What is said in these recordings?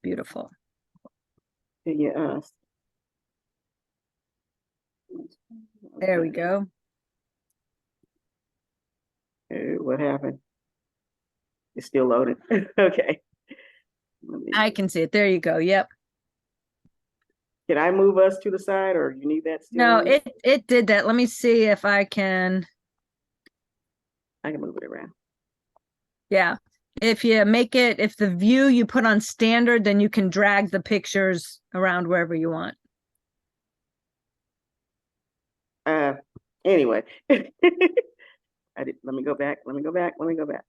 Beautiful. Yeah. There we go. What happened? It's still loaded. Okay. I can see it. There you go. Yep. Can I move us to the side, or you need that still No, on? it did that. Let me see if I can. I can move it around. Yeah. If you make it, if the view you put on standard, then you can drag the pictures around wherever you want. Anyway. Let me go back. Let me go back. Let me go back.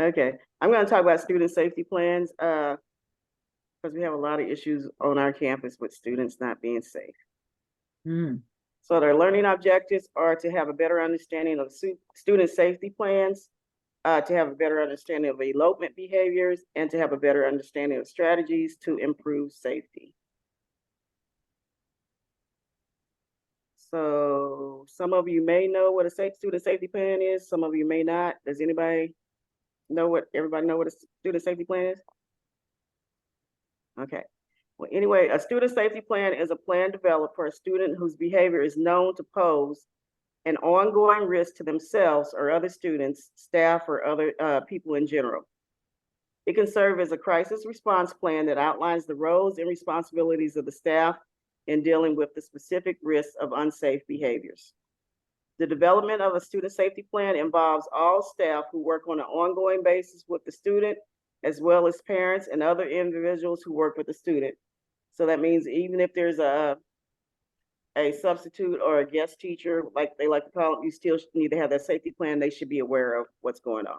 Okay. I'm going to talk about student safety plans because we have a lot of issues on our campus with students not being safe. Mm. So their learning objectives are to have a better understanding of student safety plans, to have a better understanding of elopement behaviors, and to have a better understanding of strategies to improve safety. So some of you may know what a student safety plan is. Some of you may not. Does anybody know everybody know what a student safety plan is? Okay. Well, anyway, a student safety plan is a plan developed for a student whose behavior is known to pose an ongoing risk to themselves or other students, staff, or other people in general. It can serve as a crisis response plan that outlines the roles and responsibilities of the staff in dealing with the specific risks of unsafe behaviors. The development of a student safety plan involves all staff who work on an ongoing basis with the student, as well as parents and other individuals who work with the student. So that means even if there's a substitute or a guest teacher, like they like to call it, you still need to have that safety plan. They should be aware of what's going on.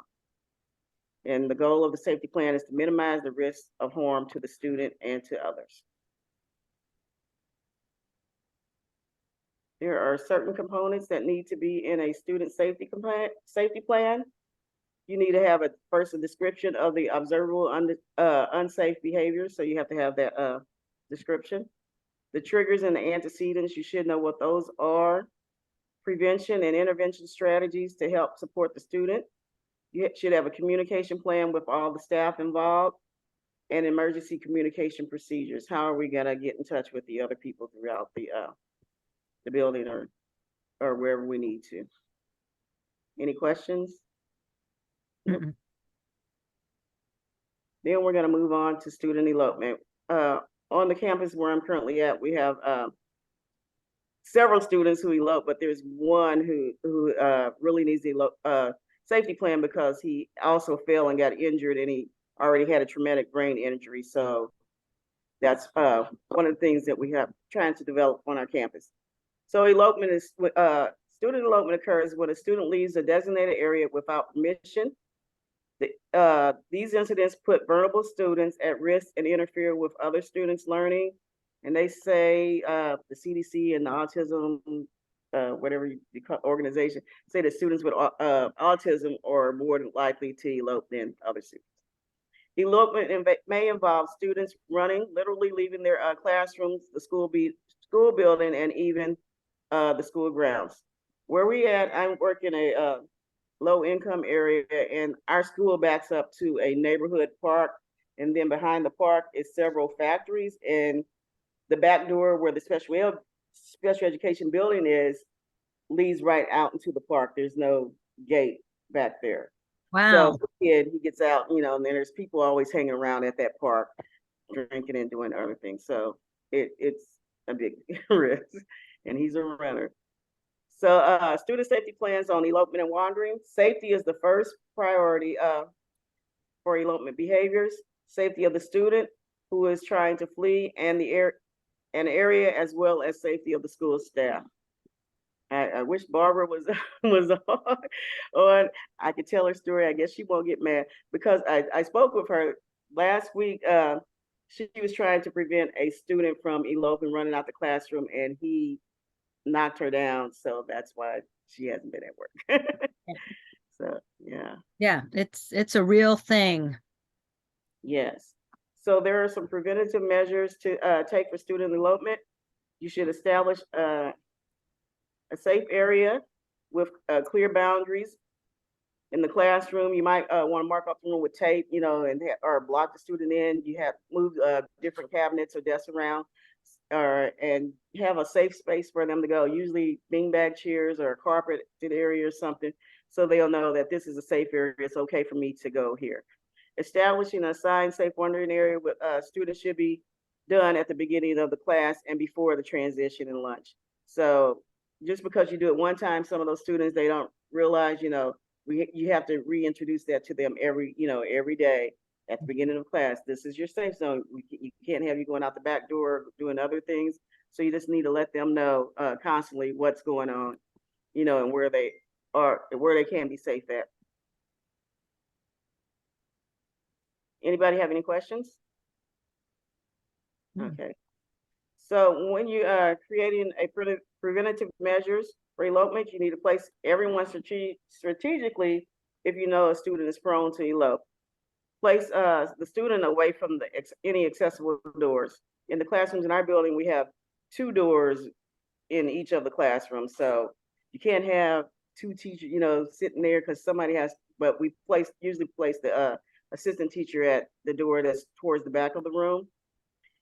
And the goal of the safety plan is to minimize the risk of harm to the student and to others. There are certain components that need to be in a student safety plan. You need to have first a description of the observable unsafe behavior. So you have to have that description. The triggers and the antecedents, you should know what those are. Prevention and intervention strategies to help support the student. You should have a communication plan with all the staff involved, and emergency communication procedures. How are we gonna get in touch with the other people throughout the building or wherever we need to? Any questions? Mm-mm. Then we're gonna move on to student elopement. On the campus where I'm currently at, we have several students who elope, but there's one who really needs the safety plan because he also fell and got injured, and he already had a traumatic brain injury. So that's one of the things that we have trying to develop on our campus. So elopement is student elopement occurs when a student leaves a designated area without permission. These incidents put vulnerable students at risk and interfere with other students' learning. And they say the CDC and the autism, whatever you call organization, say that students with autism are more likely to elope than other students. Elopement may involve students running, literally leaving their classrooms, the school building, and even the school grounds. Where we at, I'm working a low income area, and our school backs up to a neighborhood park. And then behind the park is several factories, and the back door where the special education building is leads right out into the park. There's no gate back there. Wow. So he gets out, and then there's people always hanging around at that park, drinking and doing other things. So it's a big risk, and he's a runner. So student safety plans on elopement and wandering. Safety is the first priority for elopement behaviors. Safety of the student who is trying to flee and the area, as well as safety of the school staff. I wish Barbara was on. I could tell her story. I guess she won't get mad because I spoke with her last week. She was trying to prevent a student from eloping, running out the classroom, and he knocked her down. So that's why she hasn't been at work. So yeah. Yeah, it's a real thing. Yes. So there are some preventative measures to take for student elopement. You should establish a safe area with clear boundaries. In the classroom, you might want to mark off the room with tape, you know, and or block the student in. You have moved different cabinets or desks around, and have a safe space for them to go. Usually beanbag chairs or a carpeted area or something, so they'll know that this is a safe area. It's okay for me to go here. Establishing an assigned safe wandering area with students should be done at the beginning of the class and before the transition and lunch. So just because you do it one time, some of those students, they don't realize, you know, you have to reintroduce that to them every day at the beginning of class. This is your safe zone. You can't have you going out the back door doing other things. So you just need to let them know constantly what's going on, you know, and where they are, where they can be safe at. Anybody have any questions? Okay. So when you are creating a preventative measures for elopement, you need to place everyone strategically if you know a student is prone to elope. Place the student away from any accessible doors. In the classrooms in our building, we have 2 doors in each of the classrooms. So you can't have 2 teachers, you know, sitting there because somebody has, but we usually place the assistant teacher at the door that's towards the back of the room.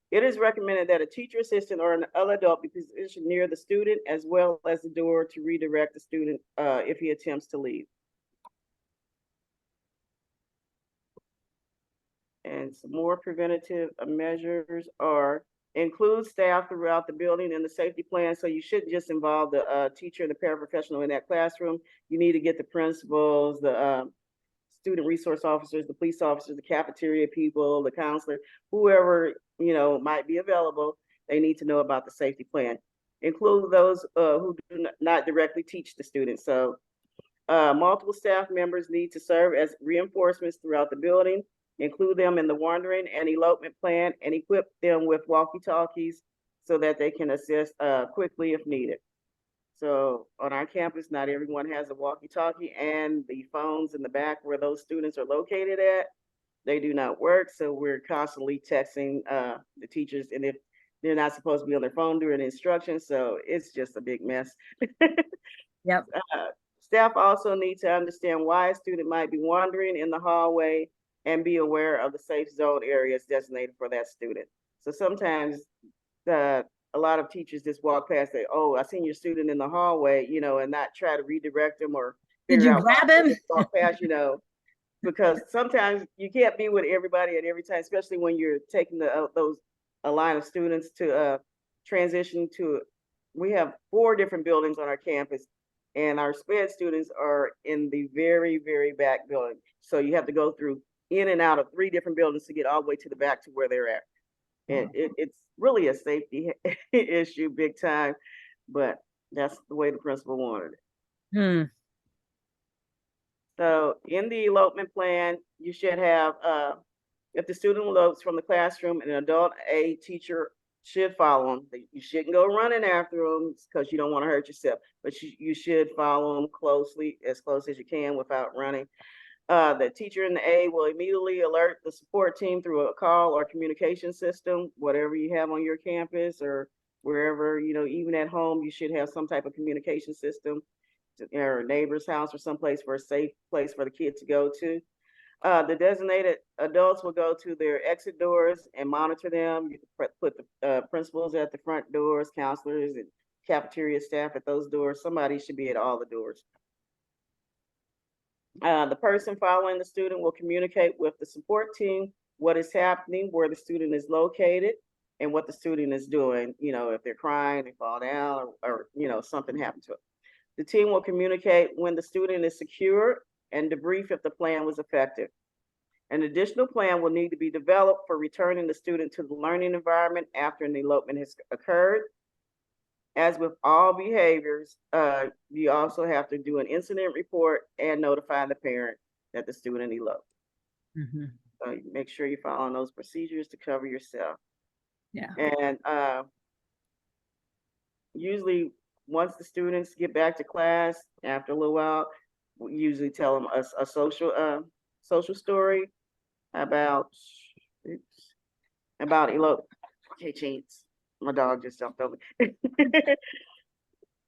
It is recommended that a teacher assistant or another adult be positioned near the student as well as the door to redirect the student if he attempts to leave. And some more preventative measures are include staff throughout the building in the safety plan. So you shouldn't just involve the teacher and the paraprofessional in that classroom. You need to get the principals, the student resource officers, the police officers, the cafeteria people, the counselor, whoever, you know, might be available. They need to know about the safety plan. Include those who do not directly teach the students. So multiple staff members need to serve as reinforcements throughout the building. Include them in the wandering and elopement plan and equip them with walkie-talkies so that they can assist quickly if needed. So on our campus, not everyone has a walkie-talkie, and the phones in the back where those students are located at, they do not work. So we're constantly texting the teachers, and if they're not supposed to be on their phone during instruction, so it's just a big mess. Yep. Staff also need to understand why a student might be wandering in the hallway and be aware of the safe zone areas designated for that student. So sometimes a lot of teachers just walk past, say, "Oh, I seen your student in the hallway," you know, and not try to redirect them or Did figure you out grab why him? they walk past, you know, because sometimes you can't be with everybody at every time, especially when you're taking a line of students to transition to. We have 4 different buildings on our campus, and our SPED students are in the very, very back building. So you have to go through in and out of 3 different buildings to get all the way to the back to where they're at. And it's really a safety issue, big time, but that's the way the principal wanted it. So in the elopement plan, you should have, if the student elopes from the classroom, an adult A teacher should follow them. You shouldn't go running after them because you don't want to hurt yourself, but you should follow them closely, as close as you can without running. The teacher in the A will immediately alert the support team through a call or communication system, whatever you have on your campus or wherever, you know, even at home, you should have some type of communication system or a neighbor's house or someplace for a safe place for the kid to go to. The designated adults will go to their exit doors and monitor them. You can put the principals at the front doors, counselors and cafeteria staff at those doors. Somebody should be at all the doors. The person following the student will communicate with the support team what is happening, where the student is located, and what the student is doing. You know, if they're crying, they fall down, or you know, something happened to it. The team will communicate when the student is secure and debrief if the plan was effective. An additional plan will need to be developed for returning the student to the learning environment after an elopement has occurred. As with all behaviors, you also have to do an incident report and notify the parent that the student eloped. So make sure you're following those procedures to cover yourself. Yeah. And usually once the students get back to class, after a little while, we usually tell them a social story about elope. Okay, Chance, my dog just jumped over.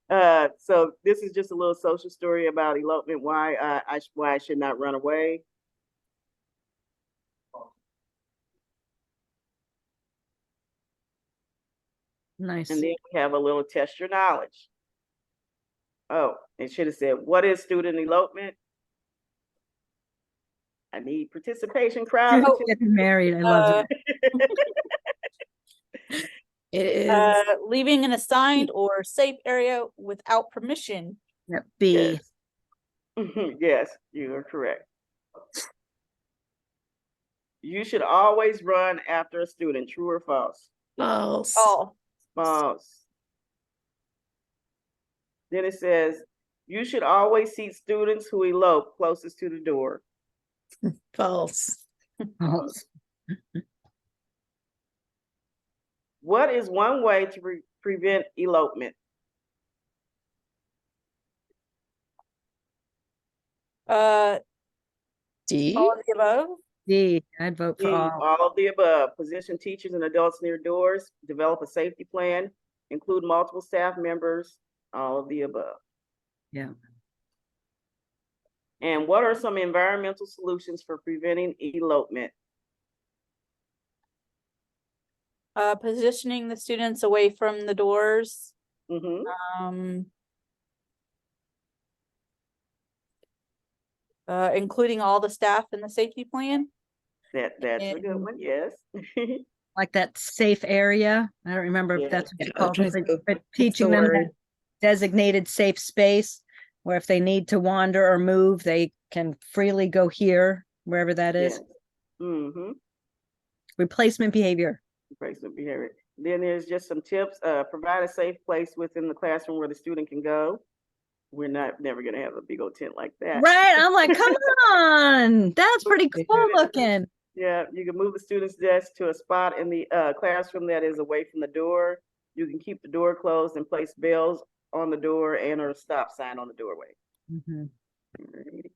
So this is just a little social story about elopement, why why I should not run away. Nice. And then we have a little test your knowledge. Oh, it should have said, what is student elopement? I need participation, crowd. Oh, getting married. I love that. It is. Leaving an assigned or safe area without permission. Yep, B. Yes. Yes, you are correct. You should always run after a student, true or false? False. Oh, False. Then it says, you should always seat students who elope closest to the door. False. False. What is one way to prevent elopement? D. all of the above. D. I'd vote for D, all. all of the above. Position teachers and adults near doors, develop a safety plan, include multiple staff members, all of the above. Yeah. And what are some environmental solutions for preventing elopement? Positioning the students away from the doors. Mm-hmm. Including all the staff in the safety plan. That's a good one, yes. Like that safe area. I don't remember if Yeah. that's what you Yeah, I was called trying it, to but think of- teaching the them word. that designated safe space where if they need to wander or move, they can freely go here, wherever that is. Yes. Mm-hmm. Replacement behavior. Replacement behavior. Then there's just some tips. Provide a safe place within the classroom where the student can go. We're never gonna have a big old tent like that. Right. I'm like, come on. That's pretty cool looking. Yeah, you can move the student's desk to a spot in the classroom that is away from the door. You can keep the door closed and place bells on the door and or a stop sign on the doorway. Mhm. Alrighty.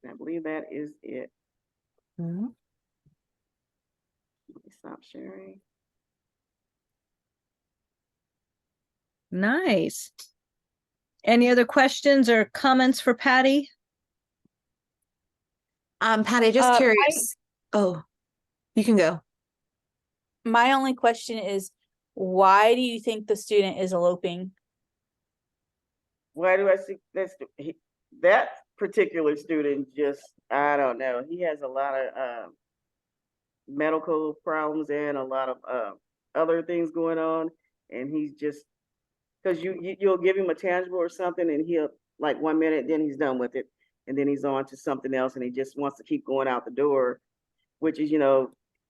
I believe that is it. Mhm. Let me stop sharing. Nice. Any other questions or comments for Patty? Patty, just curious. Oh, you can go. My only question is, why do you think the student is eloping? Why do I see that particular student? Just, I don't know. He has a lot of medical problems and a lot of other things going on, and he's just, because you'll give him a tangible or something, and he'll, like, 1 minute, then he's done with it, and then he's on to something else, and he just wants to keep going out the door, which is,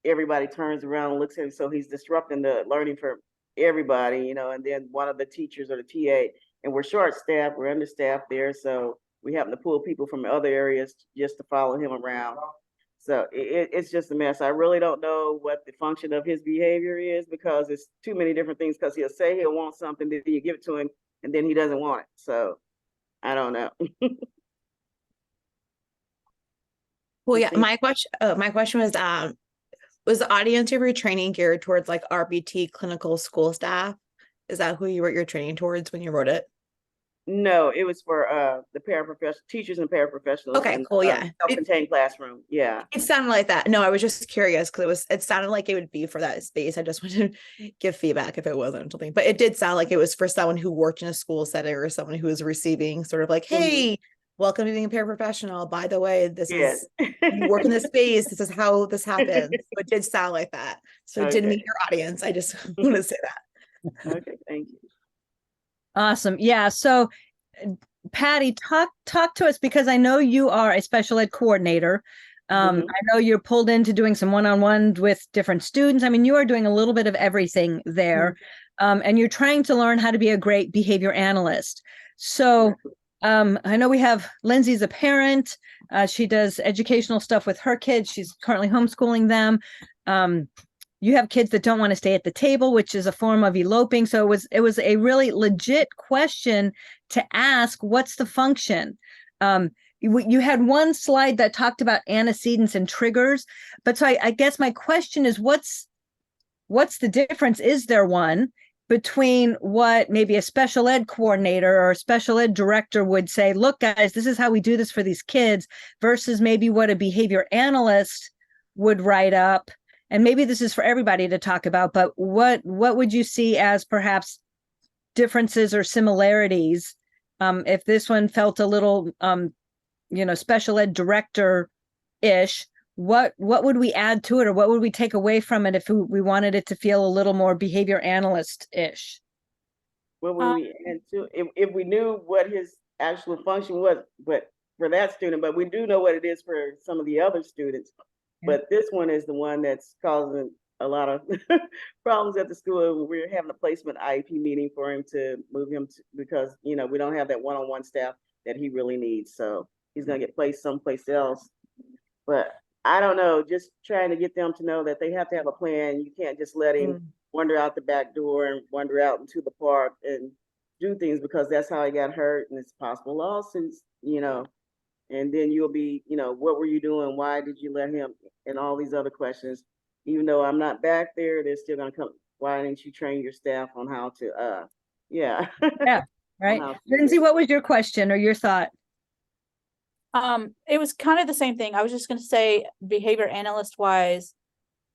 everybody turns around and looks at him, so he's disrupting the learning for everybody, and then one of the teachers or the TA, and we're short-staffed, we're understaffed there, so we happen to pull people from other areas just to follow him around. So it's just a mess. I really don't know what the function of his behavior is, because it's too many different things, because he'll say he'll want something, then you give it to him, and then he doesn't want it. So I don't know. Well, yeah, my question was the audience of your training geared towards like RBT clinical school staff? Is that who you wrote your training towards when you wrote it? No, it was for the paraprofessional teachers and paraprofessionals. Okay, in, cool, yeah. Self-contained classroom. Yeah. It sounded like that. No, I was just curious because it sounded like it would be for that space. I just wanted to give feedback if it wasn't something, but it did sound like it was for someone who worked in a school setting or someone who was receiving sort of like, hey, welcome to being a paraprofessional. By the way, this is you work in this space. This is how this happens. So it did sound like that. So it didn't meet your audience. I just want to say that. Okay, thank you. Awesome. Yeah. So Patty, talk to us, because I know you are a special ed coordinator. I know you're pulled into doing some one-on-one with different students. I mean, you are doing a little bit of everything there. And you're trying to learn how to be a great behavior analyst. So I know we have Lindsay's a parent. She does educational stuff with her kids. She's currently homeschooling them. You have kids that don't want to stay at the table, which is a form of eloping. So it was a really legit question to ask, what's the function? You had one slide that talked about antecedents and triggers, but so I guess my question is, what's the difference? Is there one? between what maybe a special ed coordinator or a special ed director would say, look, guys, this is how we do this for these kids, versus maybe what a behavior analyst would write up. And maybe this is for everybody to talk about, but what would you see as perhaps differences or similarities, if this one felt a little special ed director-ish, what would we add to it, or what would we take away from it if we wanted it to feel a little more behavior analyst-ish? What would we add to if we knew what his actual function was, but for that student, but we do know what it is for some of the other students. Yeah. But this one is the one that's causing a lot of problems at the school. We're having a placement IEP meeting for him to move him to, because we don't have that one-on-one staff that he really needs. So he's gonna get placed someplace else. But I don't know, just trying to get them to know that they have to have a plan. You can't just let him wander out the back door and wander out into the park and do things, because that's how he got hurt, and it's possible lawsuits, and then you'll be, what were you doing? Why did you let him? And all these other questions. Even though I'm not back there, they're still gonna come. Why didn't you train your staff on how to yeah. Yeah, right. Lindsay, what was your question or your thought? It was kind of the same thing. I was just going to say, behavior analyst wise,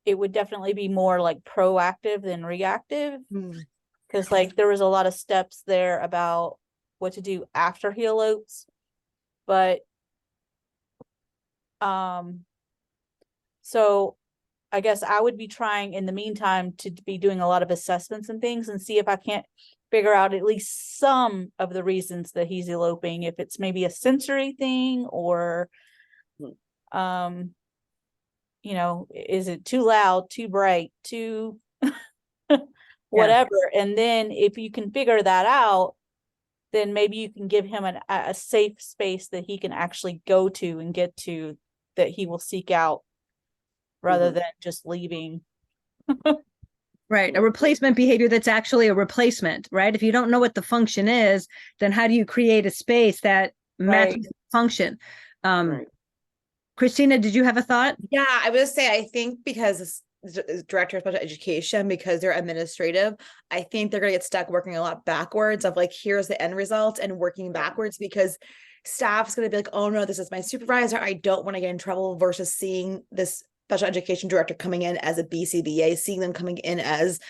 it would definitely be more like proactive than reactive, because like there was a lot of steps there about what to do after he elopes. But so I guess I would be trying in the meantime to be doing a lot of assessments and things, and see if I can't figure out at least some of the reasons that he's eloping, if it's maybe a sensory thing, or is it too loud, too bright, too whatever. And then if you can figure that out, then maybe you can give him a safe space that he can actually go to and get to, that he will seek out, rather than just leaving. Right. A replacement behavior that's actually a replacement, right? If you don't know what the function is, then how do you create a space that matches the function? Christina, did you have a thought? Yeah, I would say, I think because director of special education, because they're administrative, I think they're going to get stuck working a lot backwards of like, here's the end result, and working backwards, because staff's going to be like, oh no, this is my supervisor, I don't want to get in trouble, versus seeing this special education director coming in as a BCBA, seeing them coming in as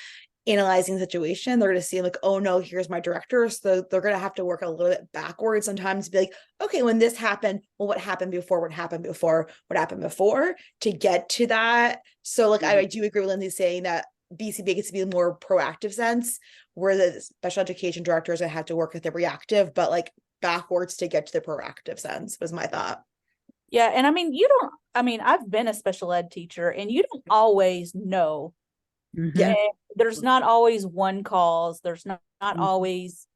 analyzing the situation. They're going to see like, oh no, here's my director. So they're going to have to work a little bit backwards sometimes to be like, okay, when this happened, well, what happened before, what happened before, what happened before, to get to that. So like, I do agree with Lindsay saying that BCBA gets to be a more proactive sense, where the special education directors going to have to work with the reactive, but like backwards to get to the proactive sense, was my thought. Yeah. And I've been a special ed teacher, and you don't always know. Yeah. There's not always one cause. There's not always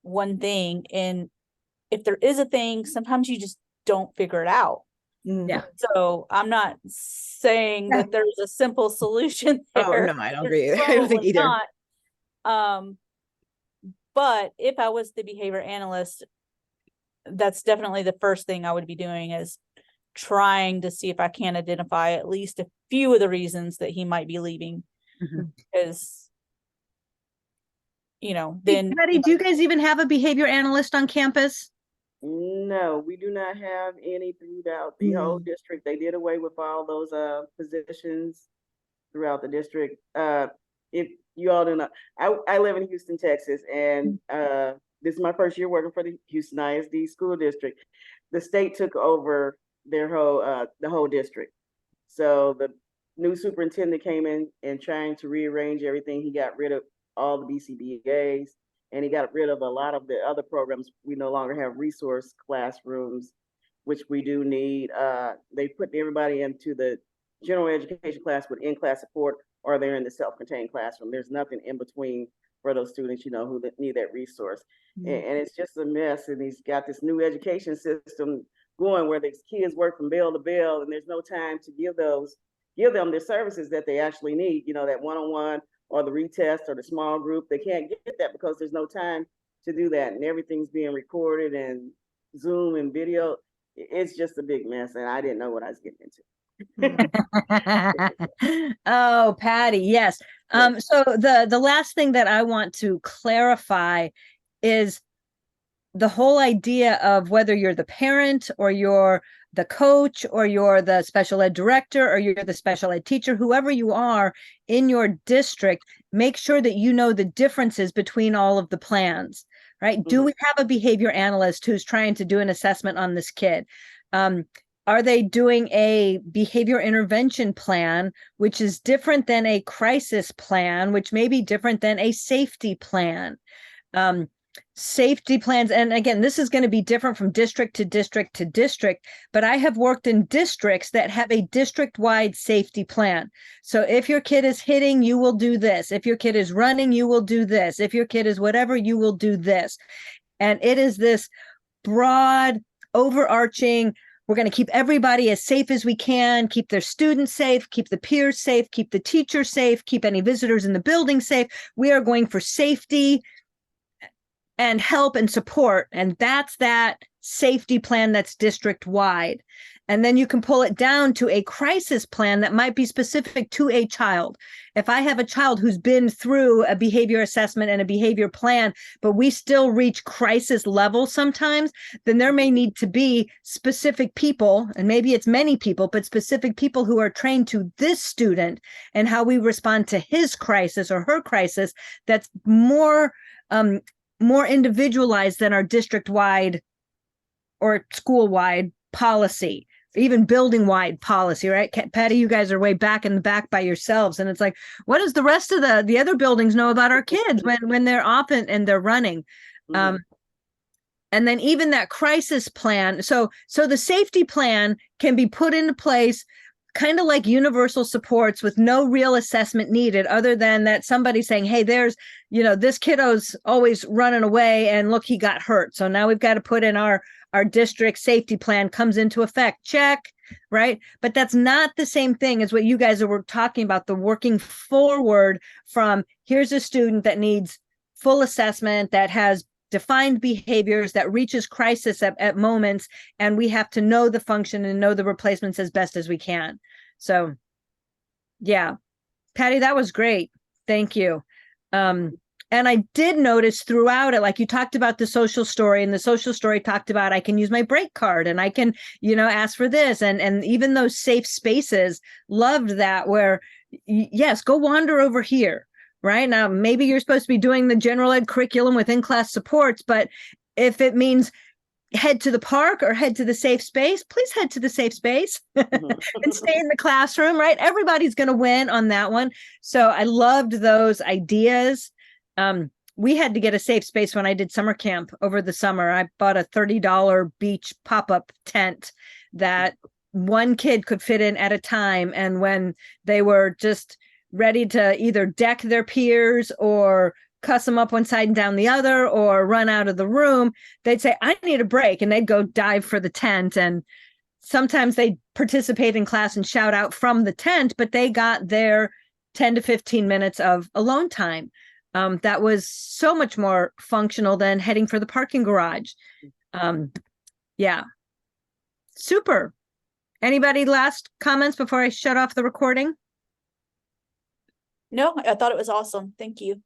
one thing. And if there is a thing, sometimes you just don't figure it out. Yeah. So I'm not saying that there's a simple solution there. Oh no, I don't agree. I don't think either. Not. But if I was the behavior analyst, that's definitely the first thing I would be doing, is trying to see if I can identify at least a few of the reasons that he might be leaving. Because then Patty, do you guys even have a behavior analyst on campus? No, we do not have any throughout the whole district. They did away with all those positions throughout the district. If you all do not, I live in Houston, Texas, and this is my first year working for the Houston ISD school district. The state took over their the whole district. So the new superintendent came in and trying to rearrange everything. He got rid of all the BCBAs, and he got rid of a lot of the other programs. We no longer have resource classrooms, which we do need. They put everybody into the general education class with in-class support, or they're in the self-contained classroom. There's nothing in between for those students, who need that resource. And it's just a mess. And he's got this new education system going where these kids work from bell to bell, and there's no time to give them the services that they actually need, that one-on-one or the retest or the small group. They can't get that because there's no time to do that. And everything's being recorded and Zoom and video. It's just a big mess. And I didn't know what I was getting into. Oh, Patty, yes. So the last thing that I want to clarify is the whole idea of whether you're the parent or you're the coach or you're the special ed director or you're the special ed teacher, whoever you are in your district, make sure that you know the differences between all of the plans, right? Do we have a behavior analyst who's trying to do an assessment on this kid? Are they doing a behavior intervention plan, which is different than a crisis plan, which may be different than a safety plan? Safety plans, and again, this is going to be different from district to district to district, but I have worked in districts that have a district-wide safety plan. So if your kid is hitting, you will do this. If your kid is running, you will do this. If your kid is whatever, you will do this. And it is this broad, overarching, we're going to keep everybody as safe as we can, keep their students safe, keep the peers safe, keep the teachers safe, keep any visitors in the building safe. We are going for safety and help and support. And that's that safety plan that's district wide. And then you can pull it down to a crisis plan that might be specific to a child. If I have a child who's been through a behavior assessment and a behavior plan, but we still reach crisis level sometimes, then there may need to be specific people, and maybe it's many people, but specific people who are trained to this student and how we respond to his crisis or her crisis that's more individualized than our district-wide or school-wide policy, even building-wide policy, right? Patty, you guys are way back in the back by yourselves. And it's like, what does the rest of the other buildings know about our kids when they're off and they're running? And then even that crisis plan. So the safety plan can be put into place kind of like universal supports with no real assessment needed other than that somebody saying, hey, there's, this kiddo's always running away and look, he got hurt. So now we've got to put in our district safety plan comes into effect. Check, right? But that's not the same thing as what you guys were talking about, the working forward from here's a student that needs full assessment, that has defined behaviors, that reaches crisis at moments, and we have to know the function and know the replacements as best as we can. So yeah, Patty, that was great. Thank you. And I did notice throughout it, like you talked about the social story, and the social story talked about I can use my break card and I can, ask for this. And even those safe spaces, loved that, where yes, go wander over here. Right now, maybe you're supposed to be doing the general ed curriculum with in-class supports, but if it means head to the park or head to the safe space, please head to the safe space and stay in the classroom, right? Everybody's going to win on that one. So I loved those ideas. We had to get a safe space when I did summer camp over the summer. I bought a $30 beach pop-up tent that one kid could fit in at a time. And when they were just ready to either deck their peers or cuss them up one side and down the other or run out of the room, they'd say, I need a break. And they'd go dive for the tent. And sometimes they'd participate in class and shout out from the tent, but they got their 10 to 15 minutes of alone time. That was so much more functional than heading for the parking garage. Yeah. Super. Anybody last comments before I shut off the recording? No, I thought it was awesome. Thank you.